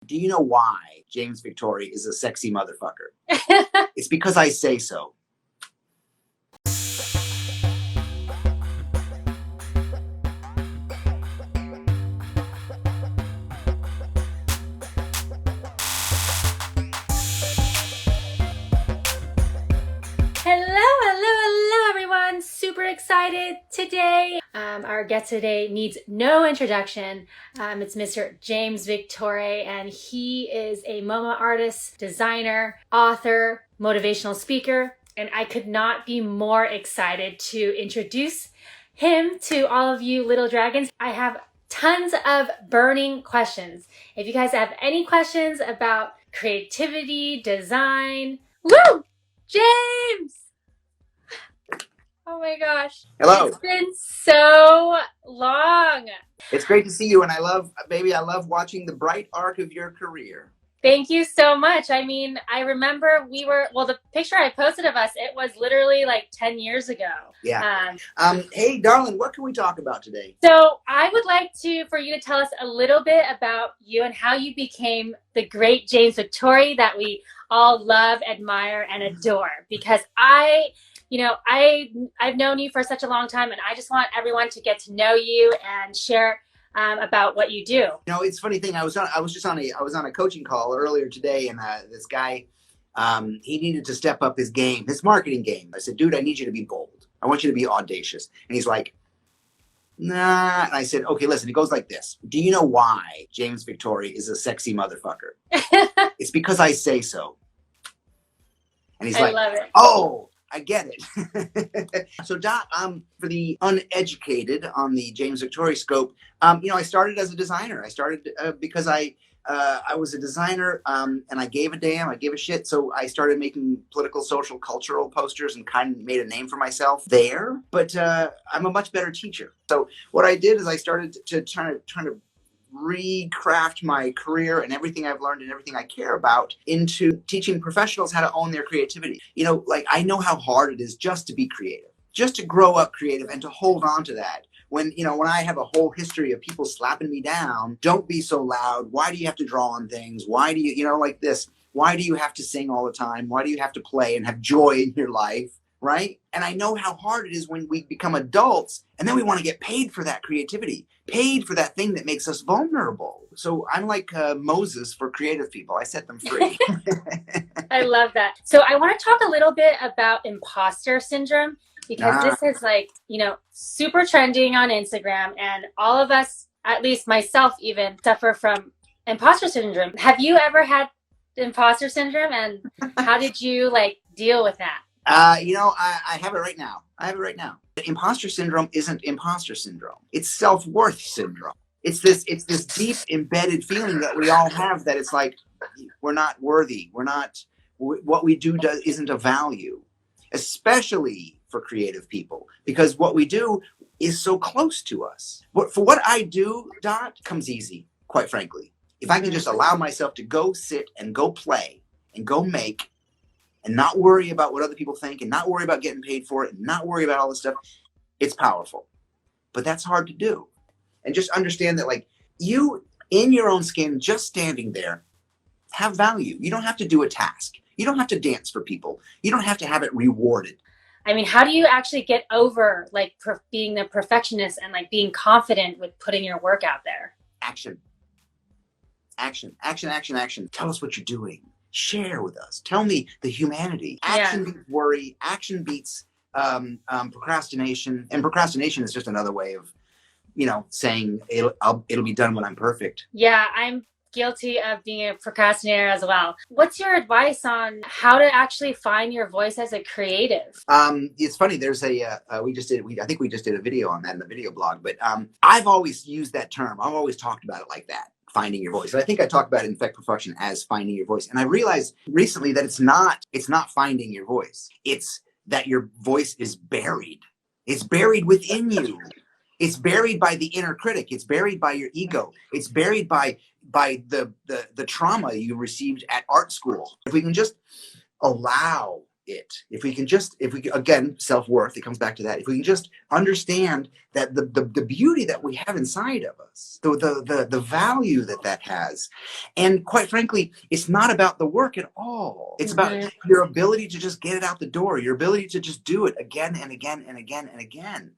Do you know why James Victore is a sexy motherfucker? It's because I say so. Hello everyone. Super excited today. Our guest today needs no introduction. It's Mr. James Victore, and he is a MoMA artist, designer, author, motivational speaker, and I could not be more excited to introduce him to all of you little dragons. I have tons of burning questions. If you guys have any questions about creativity, design, woo! James! Oh my gosh. Hello. It's been so long. It's great to see you, and I love watching the bright arc of your career. Thank you so much. I mean, I remember the picture I posted of us, it was literally like 10 years ago. Yeah. Hey, darling, what can we talk about today? So I would like for you to tell us a little bit about you and how you became the great James Victore that we all love, admire, and adore. Because I've known you for such a long time, and I just want everyone to get to know you and share about what you do. You know, it's a funny thing. I was on a coaching call earlier today, and this guy, he needed to step up his game, his marketing game. I said, dude, I need you to be bold. I want you to be audacious. And he's like, nah. And I said, okay, listen, it goes like this. Do you know why James Victore is a sexy motherfucker? It's because I say so. And he's like, love it. Oh, I get it. So, Dot, for the uneducated on the James Victore scope, I started as a designer. I started because I was a designer, and I gave a damn. I gave a shit. So I started making political, social, cultural posters and kind of made a name for myself there. But I'm a much better teacher. So what I did is I started to try to recraft my career and everything I've learned and everything I care about into teaching professionals how to own their creativity. Like I know how hard it is just to be creative, just to grow up creative and to hold on to that. When I have a whole history of people slapping me down, don't be so loud. Why do you have to draw on things? Why do you, like this? Why do you have to sing all the time? Why do you have to play and have joy in your life? Right? And I know how hard it is when we become adults and then we want to get paid for that creativity, paid for that thing that makes us vulnerable. So I'm like Moses for creative people. I set them free. I love that. So I want to talk a little bit about imposter syndrome, because this is super trending on Instagram, and all of us, at least myself even, suffer from imposter syndrome. Have you ever had imposter syndrome, and how did you deal with that? I have it right now. Imposter syndrome isn't imposter syndrome. It's self-worth syndrome. It's this deep embedded feeling that we all have that it's like, we're not worthy. What we do isn't of value, especially for creative people, because what we do is so close to us. For what I do, Dot, comes easy, quite frankly. If I can just allow myself to go sit and go play and go make, and not worry about what other people think, and not worry about getting paid for it, and not worry about all this stuff, it's powerful. But that's hard to do. And just understand that you, in your own skin, just standing there, have value. You don't have to do a task. You don't have to dance for people. You don't have to have it rewarded. I mean, how do you actually get over being a perfectionist and being confident with putting your work out there? Action. Tell us what you're doing. Share with us. Tell me the humanity. Action beats worry. Action beats procrastination. And procrastination is just another way of, saying it'll be done when I'm perfect. Yeah, I'm guilty of being a procrastinator as well. What's your advice on how to actually find your voice as a creative? It's funny. There's I think we just did a video on that in the video blog. But I've always used that term. I've always talked about it like that. Finding your voice. And I think I talked about it in Effect Perfection as finding your voice. And I realized recently that it's not finding your voice. It's that your voice is buried. It's buried within you. It's buried by the inner critic. It's buried by your ego. It's buried by the trauma you received at art school. If we can just allow it. If we again, self-worth, it comes back to that. If we can just understand that the beauty that we have inside of us, the value that has, and quite frankly, it's not about the work at all. It's about your ability to just get it out the door, your ability to just do it again and again and again and again.